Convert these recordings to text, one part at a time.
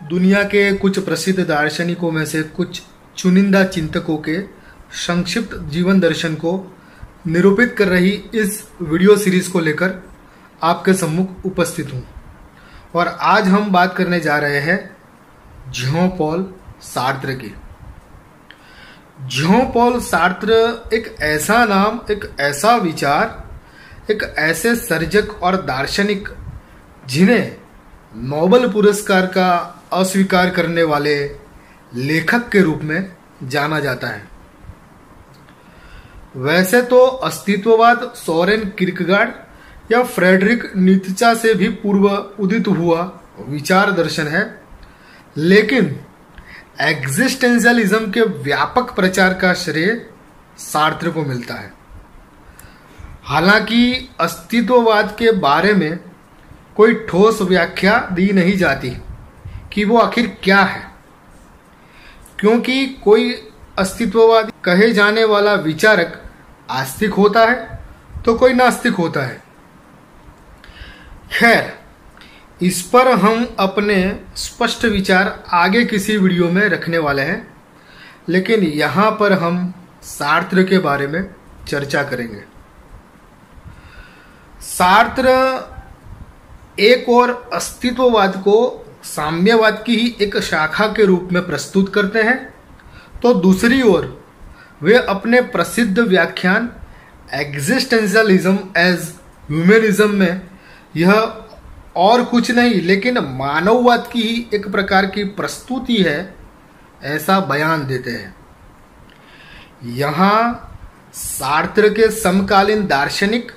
दुनिया के कुछ प्रसिद्ध दार्शनिकों में से कुछ चुनिंदा चिंतकों के संक्षिप्त जीवन दर्शन को निरूपित कर रही इस वीडियो सीरीज को लेकर आपके सम्मुख उपस्थित हूँ। और आज हम बात करने जा रहे हैं जॉन पॉल सार्त्र की। जॉन पॉल सार्त्र एक ऐसा नाम, एक ऐसा विचार, एक ऐसे सर्जक और दार्शनिक जिन्हें नोबेल पुरस्कार का अस्वीकार करने वाले लेखक के रूप में जाना जाता है। वैसे तो अस्तित्ववाद सोरेन किर्केगार्ड या फ्रेडरिक नीत्शे से भी पूर्व उदित हुआ विचार दर्शन है, लेकिन एग्जिस्टेंशियलिज्म के व्यापक प्रचार का श्रेय सार्त्र को मिलता है। हालांकि अस्तित्ववाद के बारे में कोई ठोस व्याख्या दी नहीं जाती कि वो आखिर क्या है, क्योंकि कोई अस्तित्ववादी कहे जाने वाला विचारक आस्तिक होता है तो कोई नास्तिक होता है। खैर, इस पर हम अपने स्पष्ट विचार आगे किसी वीडियो में रखने वाले हैं, लेकिन यहाँ पर हम सार्त्र के बारे में चर्चा करेंगे। सार्त्र एक और अस्तित्ववाद को साम्यवाद की ही एक शाखा के रूप में प्रस्तुत करते हैं, तो दूसरी ओर वे अपने प्रसिद्ध व्याख्यान एग्जिस्टेंशियलिज्म एज ह्यूमनिज्म में यह और कुछ नहीं लेकिन मानववाद की ही एक प्रकार की प्रस्तुति है, ऐसा बयान देते हैं। यहाँ सार्त्र के समकालीन दार्शनिक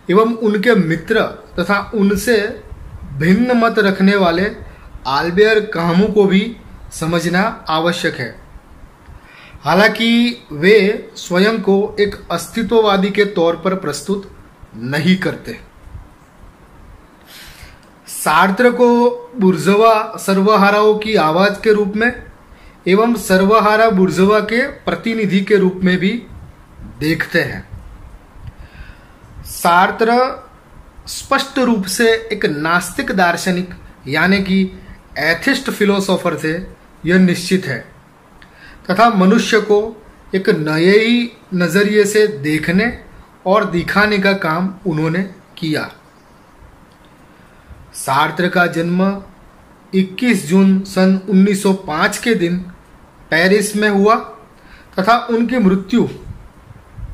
एवं उनके मित्र तथा उनसे भिन्न मत रखने वाले आल्बेर कामू को भी समझना आवश्यक है। हालांकि वे स्वयं को एक अस्तित्ववादी के तौर पर प्रस्तुत नहीं करते। सार्त्र को बुर्जवा सर्वहाराओं की आवाज के रूप में एवं सर्वहारा बुर्जवा के प्रतिनिधि के रूप में भी देखते हैं। सार्त्र स्पष्ट रूप से एक नास्तिक दार्शनिक यानी कि एथिस्ट फिलोसोफर थे, यह निश्चित है, तथा मनुष्य को एक नए ही नजरिए से देखने और दिखाने का काम उन्होंने किया। सार्त्र का जन्म 21 जून सन 1905 के दिन पेरिस में हुआ तथा उनकी मृत्यु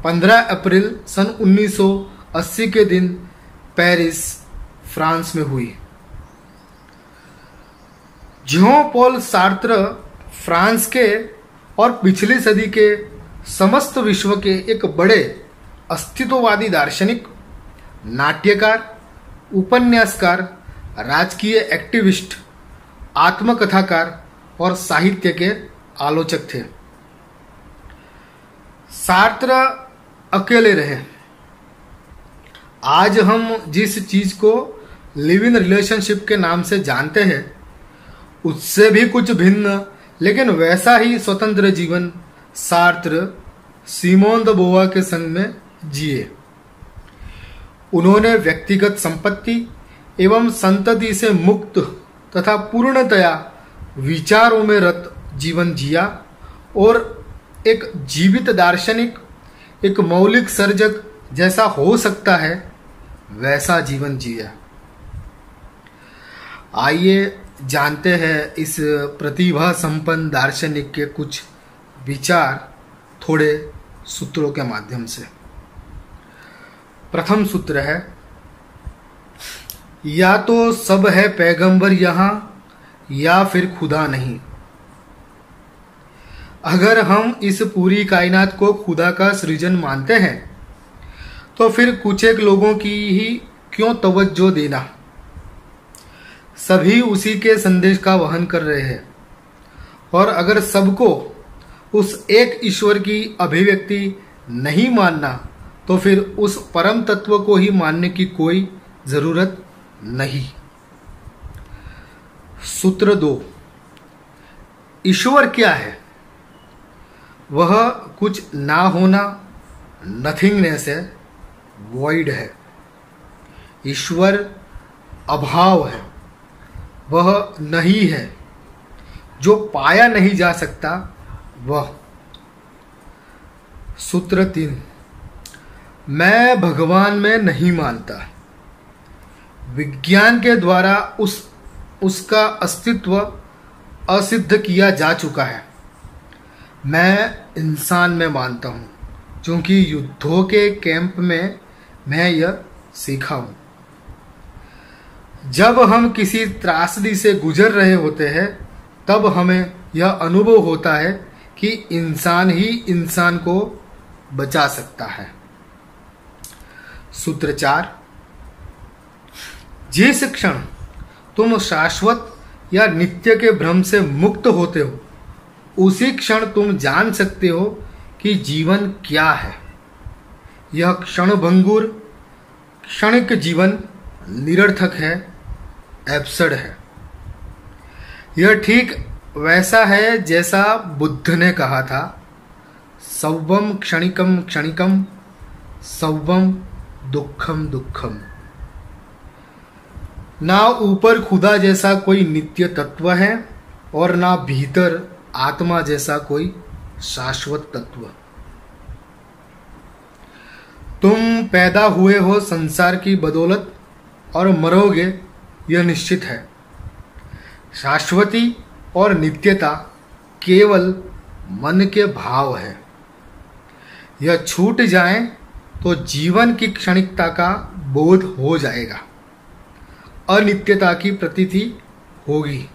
15 अप्रैल सन 1980 के दिन पेरिस, फ्रांस में हुई। जॉन पॉल सार्त्र फ्रांस के और पिछली सदी के समस्त विश्व के एक बड़े अस्तित्ववादी दार्शनिक, नाट्यकार, उपन्यासकार, राजकीय एक्टिविस्ट, आत्मकथाकार और साहित्य के आलोचक थे। सार्त्र अकेले रहे। आज हम जिस चीज को लिव इन रिलेशनशिप के नाम से जानते हैं, उससे भी कुछ भिन्न लेकिन वैसा ही स्वतंत्र जीवन सार्त्र सिमोन द बोआ के संग में जिए। उन्होंने व्यक्तिगत संपत्ति एवं संतति से मुक्त तथा पूर्णतया विचारों में रत जीवन जिया और एक जीवित दार्शनिक, एक मौलिक सर्जक जैसा हो सकता है वैसा जीवन जिया। आइए जानते हैं इस प्रतिभा संपन्न दार्शनिक के कुछ विचार थोड़े सूत्रों के माध्यम से। प्रथम सूत्र है, या तो सब है पैगंबर यहाँ या फिर खुदा नहीं। अगर हम इस पूरी कायनात को खुदा का सृजन मानते हैं तो फिर कुछ एक लोगों की ही क्यों तवज्जो देना। सभी उसी के संदेश का वहन कर रहे हैं, और अगर सबको उस एक ईश्वर की अभिव्यक्ति नहीं मानना तो फिर उस परम तत्व को ही मानने की कोई जरूरत नहीं। सूत्र 2, ईश्वर क्या है? वह कुछ ना होना, नथिंगनेस है, वॉइड है। ईश्वर अभाव है, वह नहीं है, जो पाया नहीं जा सकता वह। सूत्र 3, मैं भगवान में नहीं मानता। विज्ञान के द्वारा उसका अस्तित्व असिद्ध किया जा चुका है। मैं इंसान में मानता हूँ, क्योंकि युद्धों के कैंप में मैं यह सीखा हूँ। जब हम किसी त्रासदी से गुजर रहे होते हैं, तब हमें यह अनुभव होता है कि इंसान ही इंसान को बचा सकता है। सूत्र 4, जिस क्षण तुम शाश्वत या नित्य के भ्रम से मुक्त होते हो, उसी क्षण तुम जान सकते हो कि जीवन क्या है। यह क्षणभंगुर क्षणिक जीवन निरर्थक है, एब्सर्ड है। यह ठीक वैसा है जैसा बुद्ध ने कहा था, सौवम क्षणिकम क्षणिकम सौवम दुखम दुखम। ना ऊपर खुदा जैसा कोई नित्य तत्व है और ना भीतर आत्मा जैसा कोई शाश्वत तत्व। तुम पैदा हुए हो संसार की बदौलत और मरोगे यह निश्चित है। शाश्वती और नित्यता केवल मन के भाव है। यह छूट जाए तो जीवन की क्षणिकता का बोध हो जाएगा, अनित्यता की प्रतीति होगी।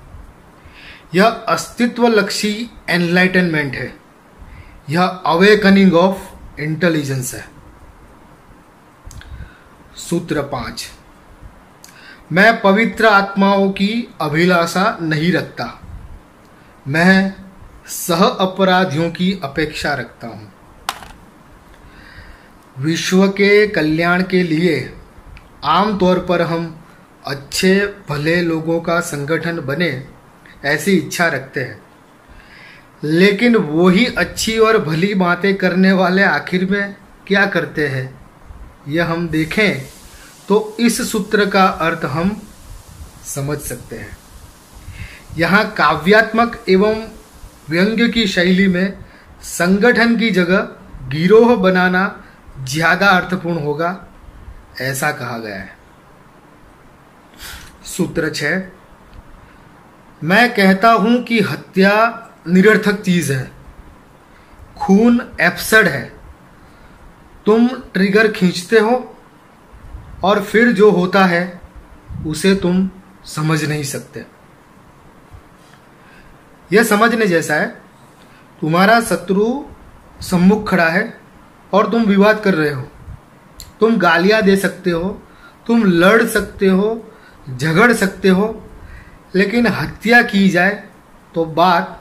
यह अस्तित्वलक्षी एनलाइटनमेंट है। यह अवेकनिंग ऑफ इंटेलिजेंस है। सूत्र 5, मैं पवित्र आत्माओं की अभिलाषा नहीं रखता। मैं सह अपराधियों की अपेक्षा रखता हूं। विश्व के कल्याण के लिए आमतौर पर हम अच्छे भले लोगों का संगठन बने ऐसी इच्छा रखते हैं, लेकिन वही अच्छी और भली बातें करने वाले आखिर में क्या करते हैं, यह हम देखें तो इस सूत्र का अर्थ हम समझ सकते हैं। यहाँ काव्यात्मक एवं व्यंग्य की शैली में संगठन की जगह गिरोह बनाना ज्यादा अर्थपूर्ण होगा, ऐसा कहा गया है। सूत्र 6, मैं कहता हूं कि हत्या निरर्थक चीज है। खून एब्सर्ड है। तुम ट्रिगर खींचते हो और फिर जो होता है उसे तुम समझ नहीं सकते। यह समझने जैसा है, तुम्हारा शत्रु सम्मुख खड़ा है और तुम विवाद कर रहे हो। तुम गालियां दे सकते हो, तुम लड़ सकते हो, झगड़ सकते हो, लेकिन हत्या की जाए तो बात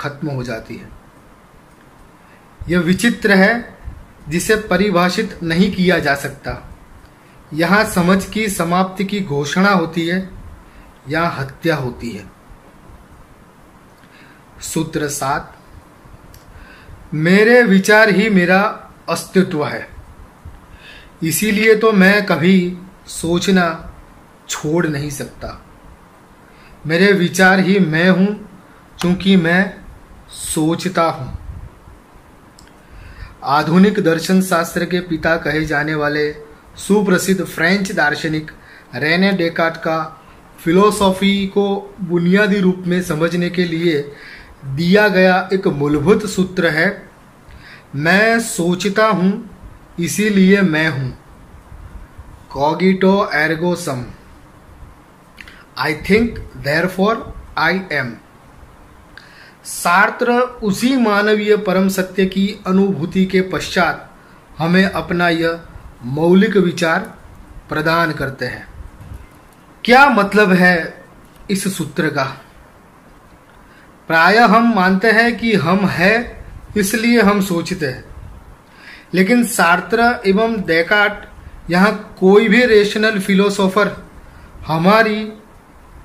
खत्म हो जाती है। यह विचित्र है जिसे परिभाषित नहीं किया जा सकता। यहाँ समझ की समाप्ति की घोषणा होती है, यहाँ हत्या होती है। सूत्र 7, मेरे विचार ही मेरा अस्तित्व है। इसीलिए तो मैं कभी सोचना छोड़ नहीं सकता। मेरे विचार ही मैं हूं, क्योंकि मैं सोचता हूं। आधुनिक दर्शन शास्त्र के पिता कहे जाने वाले सुप्रसिद्ध फ्रेंच दार्शनिक रेने डेकार्ट का फिलोसॉफी को बुनियादी रूप में समझने के लिए दिया गया एक मूलभूत सूत्र है, मैं सोचता हूं इसीलिए मैं हूं। Cogito ergo sum, I think therefore I am. Sartre उसी मानवीय परम सत्य की अनुभूति के पश्चात हमें अपना यह मौलिक विचार प्रदान करते हैं। क्या मतलब है इस सूत्र का? प्रायः हम मानते हैं कि हम हैं इसलिए हम सोचते हैं, लेकिन सार्त्र एवं डेकार्ट, यहाँ कोई भी रेशनल फिलोसोफर हमारी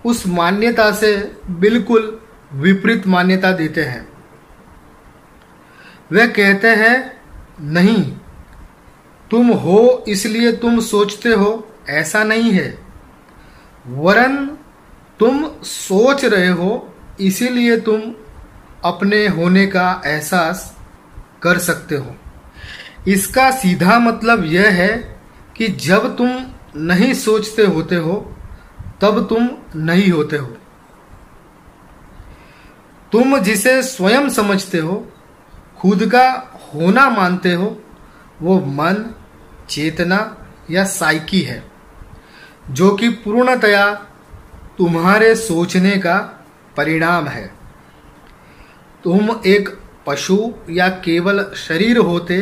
उस मान्यता से बिल्कुल विपरीत मान्यता देते हैं। वे कहते हैं नहीं, तुम हो इसलिए तुम सोचते हो, ऐसा नहीं है, वरन तुम सोच रहे हो इसीलिए तुम अपने होने का एहसास कर सकते हो। इसका सीधा मतलब यह है कि जब तुम नहीं सोचते होते हो तब तुम नहीं होते हो। तुम जिसे स्वयं समझते हो, खुद का होना मानते हो, वो मन, चेतना या साइकी है, जो कि पूर्णतया तुम्हारे सोचने का परिणाम है। तुम एक पशु या केवल शरीर होते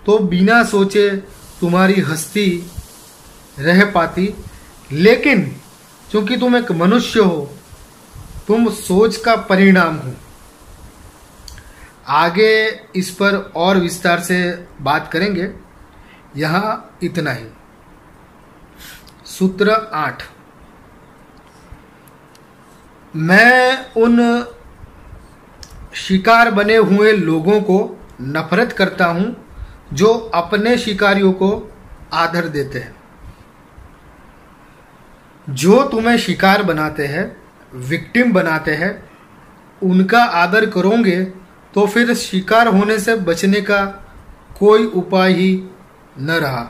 तो बिना सोचे तुम्हारी हस्ती रह पाती, लेकिन क्योंकि तुम एक मनुष्य हो, तुम सोच का परिणाम हो। आगे इस पर और विस्तार से बात करेंगे, यहाँ इतना ही। सूत्र 8। मैं उन शिकार बने हुए लोगों को नफरत करता हूं जो अपने शिकारियों को आदर देते हैं। जो तुम्हें शिकार बनाते हैं, विक्टिम बनाते हैं, उनका आदर करोगे तो फिर शिकार होने से बचने का कोई उपाय ही न रहा।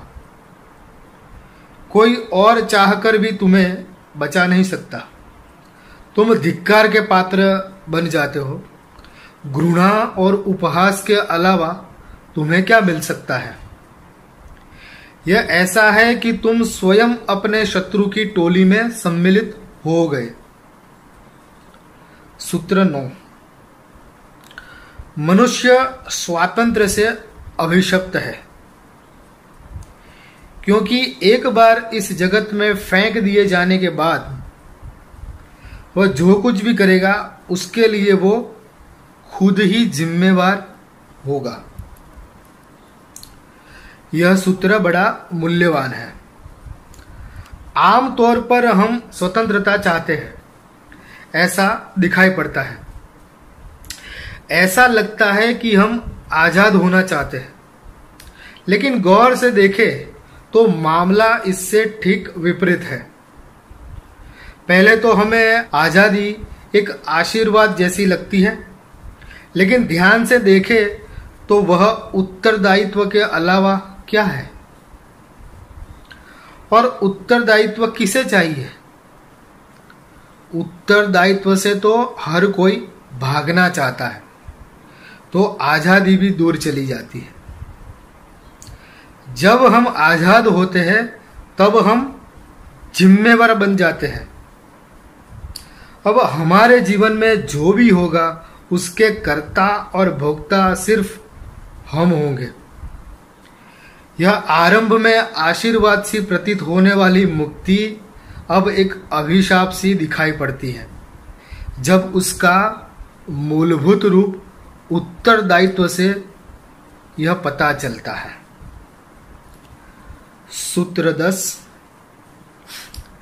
कोई और चाहकर भी तुम्हें बचा नहीं सकता। तुम धिक्कार के पात्र बन जाते हो। घृणा और उपहास के अलावा तुम्हें क्या मिल सकता है? यह ऐसा है कि तुम स्वयं अपने शत्रु की टोली में सम्मिलित हो गए। सूत्र 9। मनुष्य स्वातंत्र्य से अभिशप्त है, क्योंकि एक बार इस जगत में फेंक दिए जाने के बाद वह जो कुछ भी करेगा उसके लिए वो खुद ही जिम्मेवार होगा। यह सूत्र बड़ा मूल्यवान है। आमतौर पर हम स्वतंत्रता चाहते हैं, ऐसा दिखाई पड़ता है। ऐसा लगता है कि हम आजाद होना चाहते हैं, लेकिन गौर से देखें तो मामला इससे ठीक विपरीत है। पहले तो हमें आजादी एक आशीर्वाद जैसी लगती है, लेकिन ध्यान से देखें तो वह उत्तरदायित्व के अलावा क्या है? और उत्तरदायित्व किसे चाहिए? उत्तरदायित्व से तो हर कोई भागना चाहता है, तो आजादी भी दूर चली जाती है। जब हम आजाद होते हैं तब हम जिम्मेवार बन जाते हैं। अब हमारे जीवन में जो भी होगा उसके कर्ता और भोक्ता सिर्फ हम होंगे। यह आरंभ में आशीर्वाद सी प्रतीत होने वाली मुक्ति अब एक अभिशाप सी दिखाई पड़ती है, जब उसका मूलभूत रूप उत्तरदायित्व से यह पता चलता है। सूत्र 10।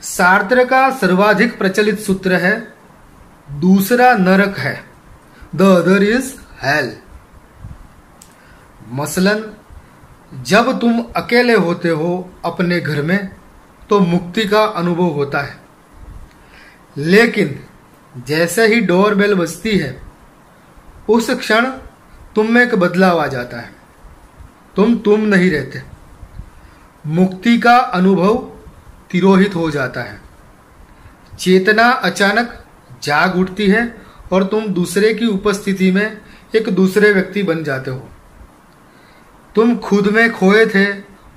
सार्त्र का सर्वाधिक प्रचलित सूत्र है, दूसरा नरक है, द अदर इज हेल। मसलन जब तुम अकेले होते हो अपने घर में तो मुक्ति का अनुभव होता है, लेकिन जैसे ही डोरबेल बजती है उस क्षण तुम में एक बदलाव आ जाता है। तुम नहीं रहते। मुक्ति का अनुभव तिरोहित हो जाता है। चेतना अचानक जाग उठती है और तुम दूसरे की उपस्थिति में एक दूसरे व्यक्ति बन जाते हो। तुम खुद में खोए थे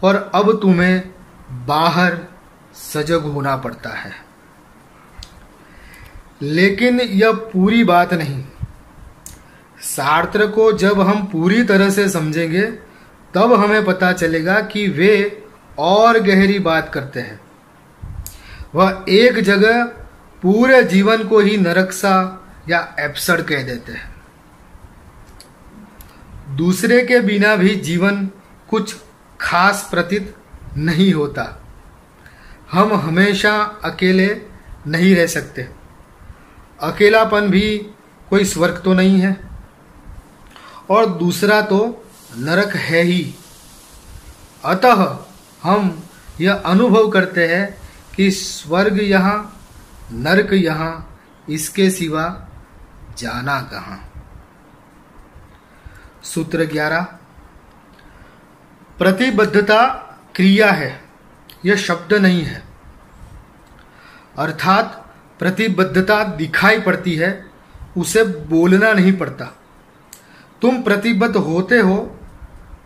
और अब तुम्हें बाहर सजग होना पड़ता है। लेकिन यह पूरी बात नहीं। सार्त्र को जब हम पूरी तरह से समझेंगे तब हमें पता चलेगा कि वे और गहरी बात करते हैं। वह एक जगह पूरे जीवन को ही नरक सा या एब्सर्ड कह देते हैं। दूसरे के बिना भी जीवन कुछ खास प्रतीत नहीं होता। हम हमेशा अकेले नहीं रह सकते। अकेलापन भी कोई स्वर्ग तो नहीं है, और दूसरा तो नरक है ही। अतः हम यह अनुभव करते हैं कि स्वर्ग यहाँ, नरक यहाँ, इसके सिवा जाना कहाँ। सूत्र 11, प्रतिबद्धता क्रिया है, यह शब्द नहीं है। अर्थात प्रतिबद्धता दिखाई पड़ती है, उसे बोलना नहीं पड़ता। तुम प्रतिबद्ध होते हो,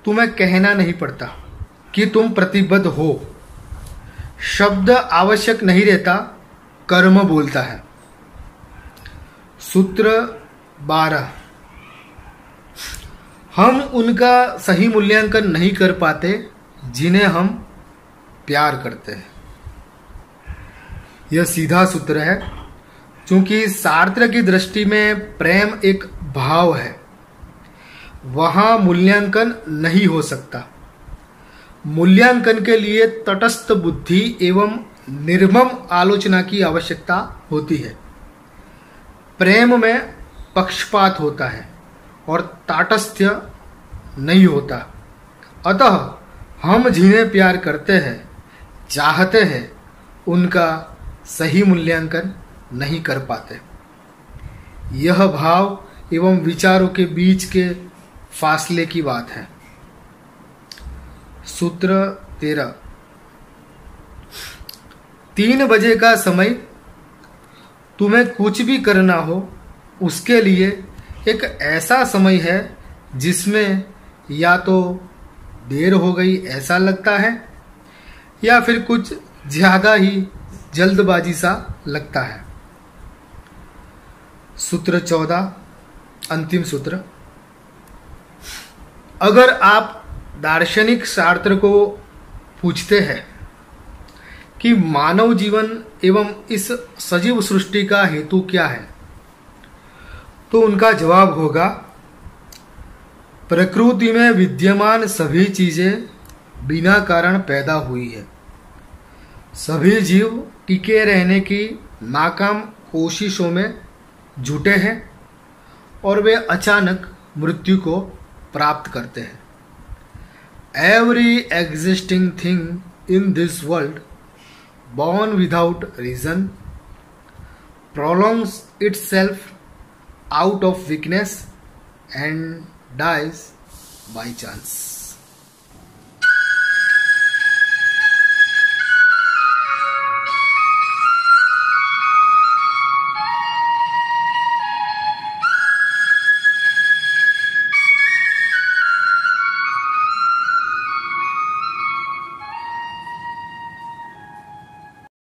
तुम्हें कहना नहीं पड़ता कि तुम प्रतिबद्ध हो। शब्द आवश्यक नहीं रहता, कर्म बोलता है। सूत्र 12, हम उनका सही मूल्यांकन नहीं कर पाते जिन्हें हम प्यार करते हैं। यह सीधा सूत्र है, क्योंकि सार्त्र की दृष्टि में प्रेम एक भाव है, वहां मूल्यांकन नहीं हो सकता। मूल्यांकन के लिए तटस्थ बुद्धि एवं निर्मम आलोचना की आवश्यकता होती है। प्रेम में पक्षपात होता है और ताटस्थ्य नहीं होता। अतः हम जिन्हें प्यार करते हैं, चाहते हैं, उनका सही मूल्यांकन नहीं कर पाते। यह भाव एवं विचारों के बीच के फासले की बात है। सूत्र 13, 3 बजे का समय तुम्हें कुछ भी करना हो, उसके लिए एक ऐसा समय है जिसमें या तो देर हो गई ऐसा लगता है, या फिर कुछ ज्यादा ही जल्दबाजी सा लगता है। सूत्र 14, अंतिम सूत्र, अगर आप दार्शनिक सार्त्र को पूछते हैं कि मानव जीवन एवं इस सजीव सृष्टि का हेतु क्या है, तो उनका जवाब होगा, प्रकृति में विद्यमान सभी चीजें बिना कारण पैदा हुई है। सभी जीव टिके रहने की नाकाम कोशिशों में जुटे हैं और वे अचानक मृत्यु को प्राप्त करते हैं। Every existing thing in this world, born without reason, prolongs itself out of weakness and dies by chance.